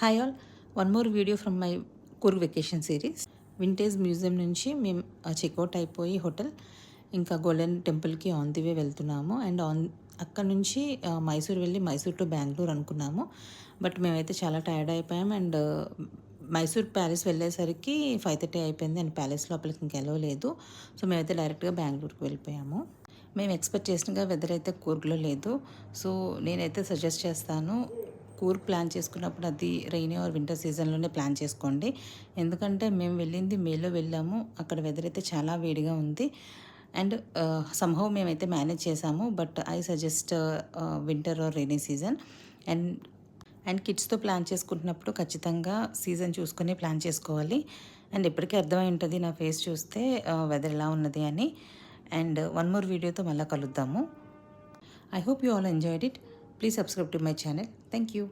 Hi all, one more video from my Coorg vacation series. Vintage museum నుంచి మేము checkout అయిపోయి hotel ఇంకా golden టెంపుల్కి ఆన్ ది వే వెళ్తున్నాము. అండ్ అక్కడ నుంచి మైసూర్ వెళ్ళి మైసూర్ టు బెంగళూరు అనుకున్నాము. బట్ మేమైతే చాలా టైర్డ్ అయిపోయాం. అండ్ మైసూర్ ప్యాలెస్ వెళ్ళేసరికి 5:30 అయిపోయింది. అండ్ ప్యాలెస్ లోపలికి ఇంకెళ్ళలేదు. సో మేమైతే డైరెక్ట్గా బెంగళూరుకి వెళ్ళిపోయాము. మేము ఎక్స్పెక్ట్ చేసినగా వెదర్ అయితే కూర్గ్లో లేదు. సో నేనైతే సజెస్ట్ చేస్తాను, కూర్గ్ ప్లాన్ చేసుకున్నప్పుడు అది రైనీ ఆర్ వింటర్ సీజన్లోనే ప్లాన్ చేసుకోండి. ఎందుకంటే మేము వెళ్ళింది మేలో వెళ్ళాము. అక్కడ వెదర్ అయితే చాలా వేడిగా ఉంది. అండ్ సమ్హౌ మేమైతే మేనేజ్ చేసాము. But I suggest winter or rainy season. And and కిడ్స్తో ప్లాన్ చేసుకుంటున్నప్పుడు ఖచ్చితంగా సీజన్ చూసుకొని ప్లాన్ చేసుకోవాలి. అండ్ ఇప్పటికీ అర్థమై ఉంటుంది నా ఫేస్ చూస్తే వెదర్ ఎలా ఉన్నది అని. అండ్ వన్ మోర్ వీడియోతో మళ్ళీ కలుద్దాము. I hope you all enjoyed it. Please subscribe to my channel. Thank you.